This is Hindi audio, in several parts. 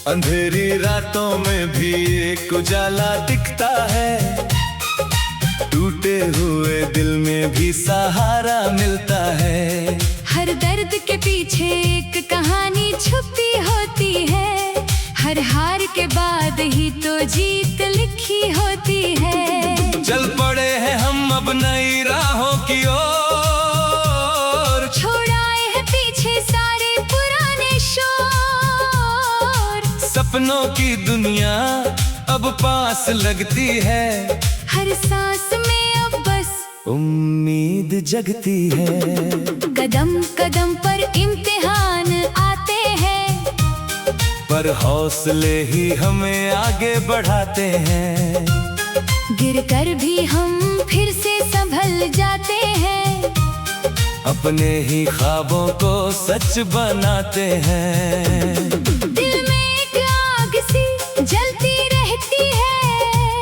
अंधेरी रातों में भी एक उजाला दिखता है, टूटे हुए दिल में भी सहारा मिलता है। हर दर्द के पीछे एक कहानी छुपी होती है, हर हार के बाद ही तो जीत लिखी होती है। चल पड़े हैं हम अब नई राहों की ओर, छोड़ आए हैं पीछे सारे पुराने शोर। सपनों की दुनिया अब पास लगती है, हर सांस में अब बस उम्मीद जगती है। कदम कदम पर इम्तिहान आते हैं, पर हौसले ही हमें आगे बढ़ाते हैं। गिरकर भी हम फिर से संभल जाते हैं, अपने ही ख्वाबों को सच बनाते हैं। दिल में एक आग सी जलती रहती है,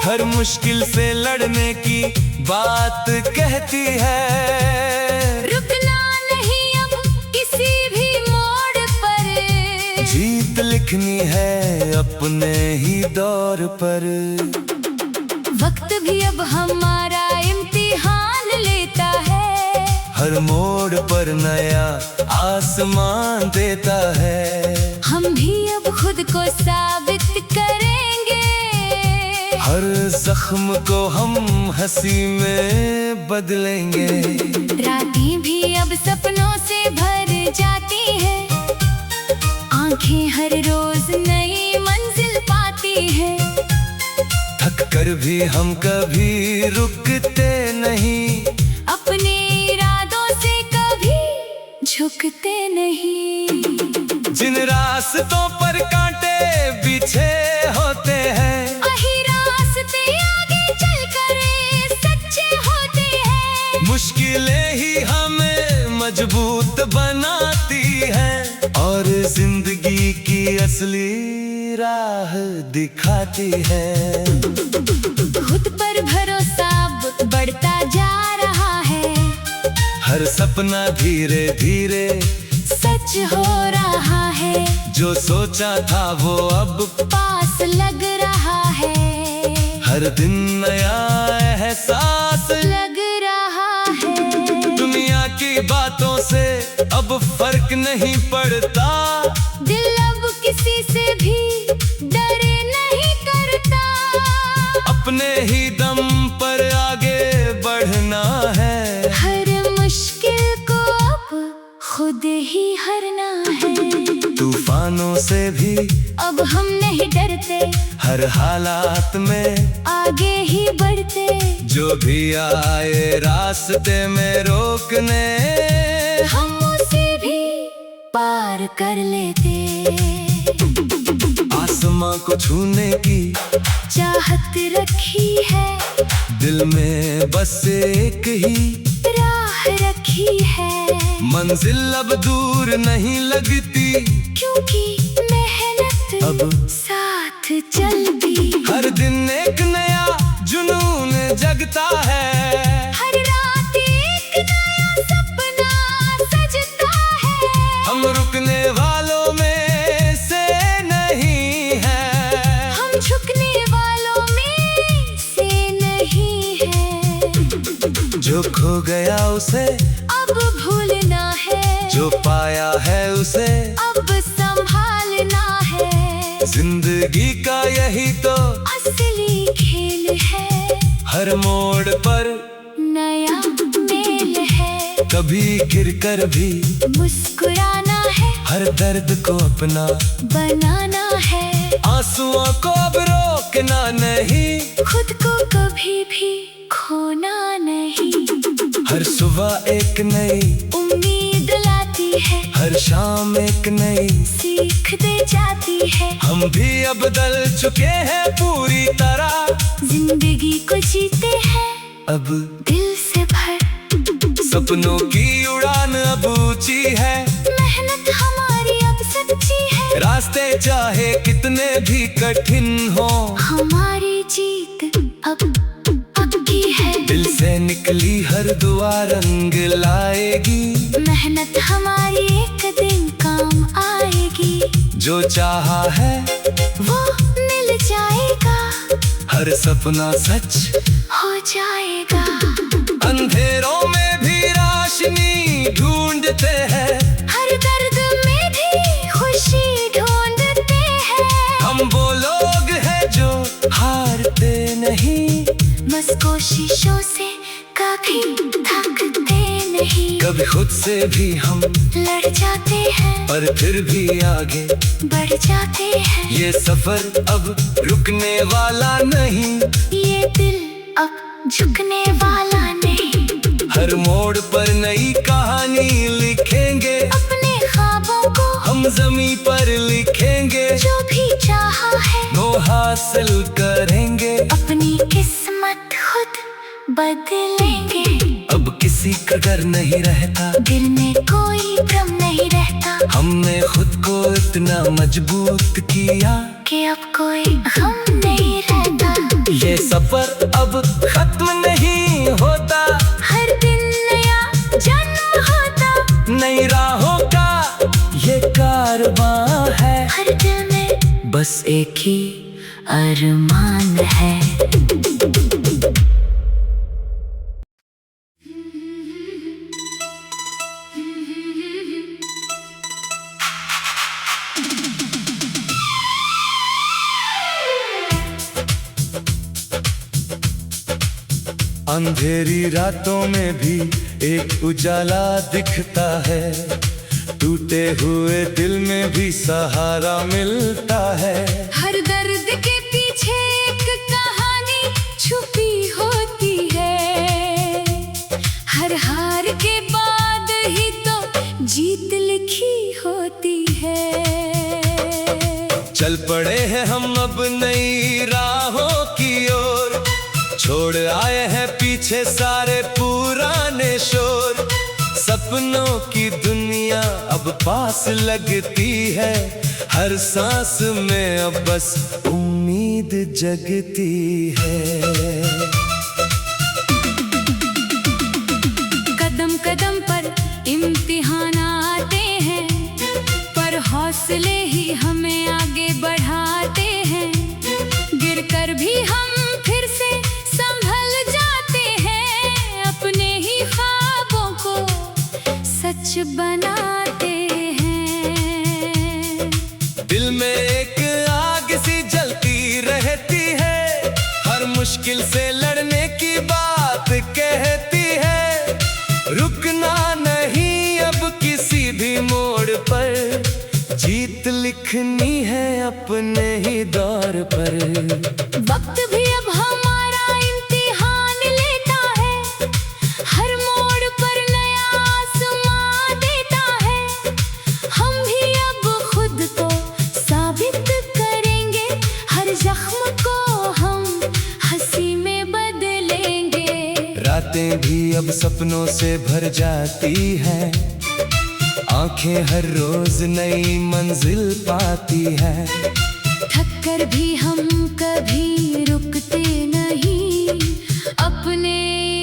हर मुश्किल से लड़ने की बात कहती है। रुकना नहीं अब किसी भी मोड़ पर, जीत लिखनी है अपने ही दौर पर। वक्त भी अब हमारा इम्तिहान लेता है, हर मोड़ पर नया आसमान देता है। हम भी अब खुद को साबित करेंगे, हर जख्म को हम हंसी में बदलेंगे। रातें भी अब सपनों से भर जाती है, आंखें हर रोज नई मंजिल पाती है। थक कर भी हम कभी रुकते नहीं, अपने इरादों से कभी झुकते नहीं। जिन रास्तों पर कांटे बिछे होते हैं, वही रास्ते आगे चलकर सच्चे होते हैं। मुश्किलें ही हमें मजबूत बनाती हैं, और जिंदगी की असली राह दिखाती है। खुद पर भरोसा बढ़ता जा रहा है, हर सपना धीरे धीरे सच हो रहा है। जो सोचा था वो अब पास लग रहा है, हर दिन नया एहसास लग रहा है। दुनिया की बातों से अब फर्क नहीं पड़ता, दिल अब किसी से भी डरे नहीं करता। अपने ही दम पर आगे बढ़ना है, हर मुश्किल को अब खुद ही हरना है। तूफानों से भी अब हम नहीं डरते, हर हालात में आगे ही बढ़ते। जो भी आए रास्ते में रोकने, हम उसे भी पार कर लेते। आसमां को छूने की चाहत रखी है, दिल में बस एक ही राह रखी है। मंजिल अब दूर नहीं लगती, क्योंकि मेहनत अब साथ चलती। हर दिन एक नया जुनून जगता है, हर रात एक नया सपना सजता है। हम रुकने वालों में से नहीं है, हम झुकने वालों में से नहीं है। जो खो गया उसे अब भूलना है, जो पाया है उसे अब संभालना है। जिंदगी का यही तो असली खेल है, हर मोड़ पर नया मेल है। कभी गिर कर भी मुस्कुराना है, हर दर्द को अपना बनाना है। आंसुओं को अब रोकना नहीं, खुद को कभी भी खोना नहीं। हर सुबह एक नई उम्मीद लाती है, हर शाम एक नई सीख दे जाती है। हम भी अब बदल चुके हैं पूरी तरह, जिंदगी को जीते हैं अब दिल से भर। सपनों की उड़ान अब ऊंची है, मेहनत हमारी अब सच्ची है। रास्ते चाहे कितने भी कठिन हो, हमारी जीत अब पक्की है। दिल से निकली हर दुआ रंग लाएगी, मेहनत हमारी एक दिन काम आएगी। जो चाहा है वो मिल जाएगा, हर सपना सच हो जाएगा। अंधेरों में भी रोशनी ढूंढते हैं, हर दर्द में भी खुशी ढूंढते हैं। हम वो लोग हैं जो हारते नहीं, बस कोशिशों से कभी थकते नहीं। कभी खुद से भी हम लड़ जाते हैं, पर फिर भी आगे बढ़ जाते हैं। ये सफर अब रुकने वाला नहीं, ये दिल अब झुकने वाला नहीं। हर मोड़ पर नई कहानी लिखेंगे, अपने ख्वाबों को हम ज़मीं पर लिखेंगे। जो भी चाहा है वो हासिल करेंगे, अपनी किस्मत खुद बदलेंगे। अब किसी का डर नहीं रहता, दिल में कोई भ्रम नहीं रहता, हमने खुद को इतना मजबूत किया कि अब कोई गम नहीं रहता। ये सफर अब खत्म नहीं होता, हर दिन नया जन्म होता। नई राहों का ये कारवां है, हर दिल में बस एक ही अरमान है। अंधेरी रातों में भी एक उजाला दिखता है, टूटे हुए दिल में भी सहारा मिलता है। हर दर्द के पीछे एक कहानी छुपी होती है, हर हार के बाद ही तो जीत लिखी होती है। चल पड़े हैं हम अब नई राहों की ओर, छोड़ आए हैं पीछे सारे पुराने शोर। सपनों की दुनिया अब पास लगती है, हर सांस में अब बस उम्मीद जगती है। कदम कदम पर इम्तिहान आते हैं, पर हौसले ही हमें आगे बढ़ाते हैं। गिरकर भी हम फिर से संभल जाते हैं, अपने ही ख्वाबों को सच बनाते हैं। दिल में एक आग सी जलती रहती है, हर मुश्किल से लड़ने की बात कहती है। रुकना नहीं अब किसी भी मोड़ पर, जीत लिखनी है अपने ही दौर पर। वक्त भी अब हमारा इम्तिहान लेता है, हर मोड़ पर नया आसमां देता है। हम भी अब खुद को साबित करेंगे, हर जख्म को हम हंसी में बदलेंगे। रातें भी अब सपनों से भर जाती हैं, आंखें हर रोज नई मंजिल पाती है। थक कर भी हम कभी रुकते नहीं, अपने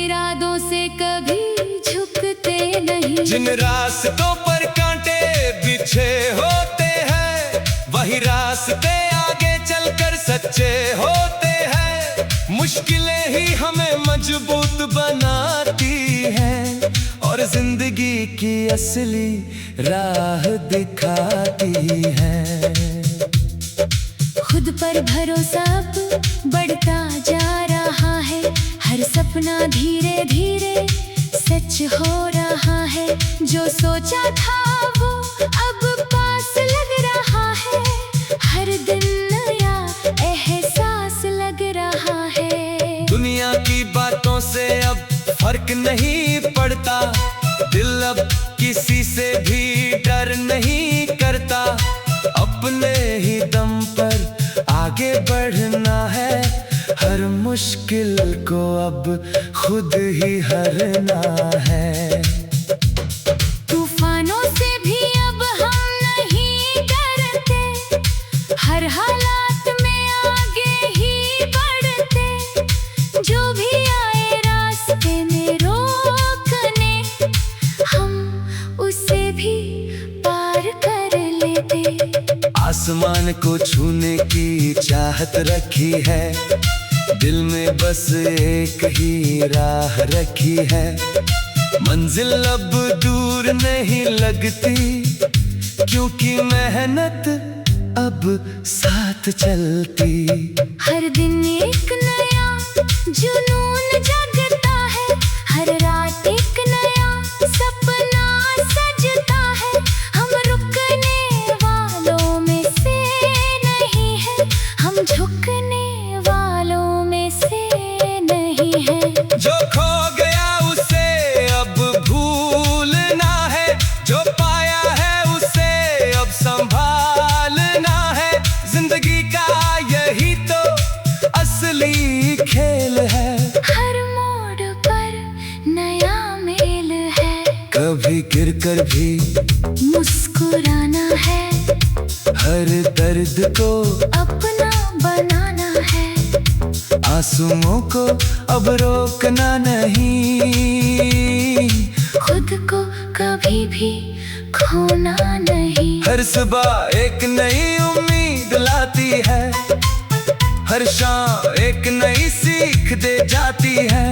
इरादों से कभी झुकते नहीं। जिन रास्तों पर कांटे बिछे होते हैं, वही रास्ते आगे चलकर सच्चे होते हैं। मुश्किलें ही हमें मजबूत बनाती हैं, और जिंदगी की असली राह दिखाती है। खुद पर भरोसा अब बढ़ता जा रहा है, हर सपना धीरे धीरे सच हो रहा है। जो सोचा था वो अब पास लग रहा है, हर दिन नया एहसास लग रहा है। दुनिया की बातों से अब फर्क नहीं पड़ता, दिल अब किसी से भी डर नहीं करता। अपने ही दम पर आगे बढ़ना है, हर मुश्किल को अब खुद ही हरना है। तूफानों से भी अब हम नहीं डरते, हर हालात में आगे ही बढ़ते। जो भी आए रास्ते में रोकने, हम उसे भी पार कर लेते। आसमान को छूने की चाहत रखी है, दिल में बस एक ही राह रखी है। मंजिल अब दूर नहीं लगती, क्योंकि मेहनत अब साथ चलती। हर दिन एक नया जुनून जगता है, हर रात एक नया सपना सजता है। हम रुकने वालों में से नहीं है, हम झुकने वालों में से नहीं है। जो खो गया उसे अब भूलना है, जो पाया है उसे अब संभालना है। जिंदगी का यही तो असली खेल है। हर मोड़ पर नया मेल है, कभी गिर कर भी मुस्कुराना है, हर दर्द को अपना बनाना है। आंसुओं को अब रोकना नहीं, खुद को कभी भी खोना नहीं। हर सुबह एक नई उम्मीद लाती है, हर शाम एक नई सीख दे जाती है।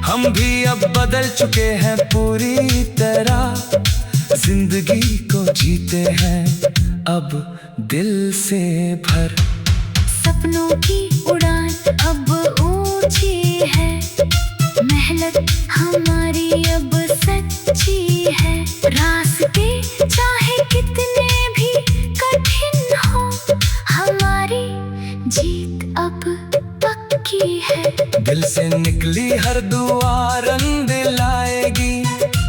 हम भी अब बदल चुके हैं पूरी तरह, जिंदगी को जीते हैं अब दिल से भर। सपनों की उड़ान अब ऊंची है, मेहनत हमारी अब सच्ची है। रास्ते चाहे कितने भी कठिन हो, हमारी जीत अब पक्की है। दिल से निकली हर दुआ रंग लाएगी,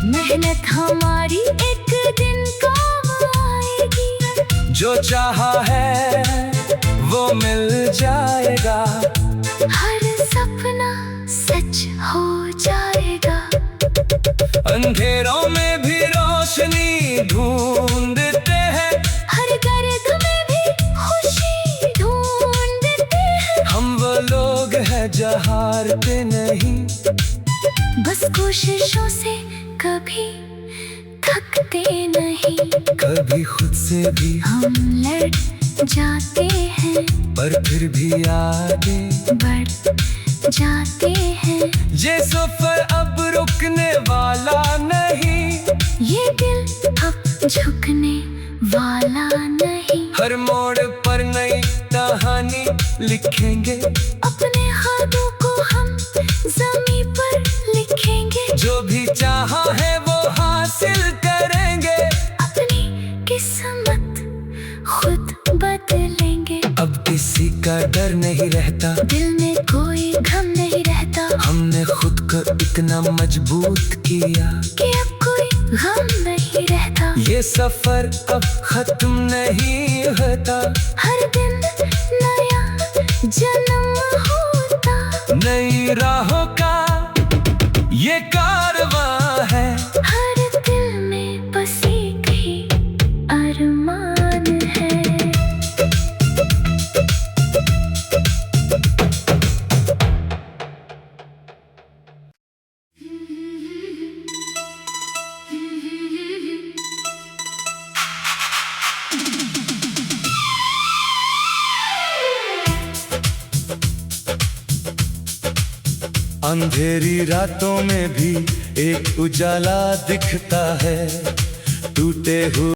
मेहनत हमारी एक दिन काम आएगी। जो चाहा है वो मिल जाएगा, हर सपना सच हो जाएगा। अंधेरों में भी रोशनी ढूंढते हैं, हर दर्द में भी खुशी ढूंढते हैं। हम वो लोग हैं जो हारते नहीं, बस कोशिशों से कभी थकते नहीं। कभी खुद से भी हम लड़ जाते हैं, पर फिर भी आगे बढ़ जाते हैं। ये सफर अब रुकने वाला नहीं, ये दिल अब झुकने वाला नहीं। हर मोड़ पर नई कहानी लिखेंगे, अपने ख्वाबों को हम ज़मीं पर लिखेंगे। जो भी चाहा है वो हासिल करेंगे, अपनी किस्मत खुद बदलेंगे। अब किसी का डर नहीं रहता, दिल में कोई गम नहीं रहता, हमने खुद को इतना मजबूत किया कि अब कोई गम नहीं रहता। ये सफर अब खत्म नहीं होता, हर दिन नया जन्म होता। नई राहों का ये कारवां है। हर दिल में बस एक ही अरमान है। अंधेरी रातों में भी एक उजाला दिखता है, टूटे हुए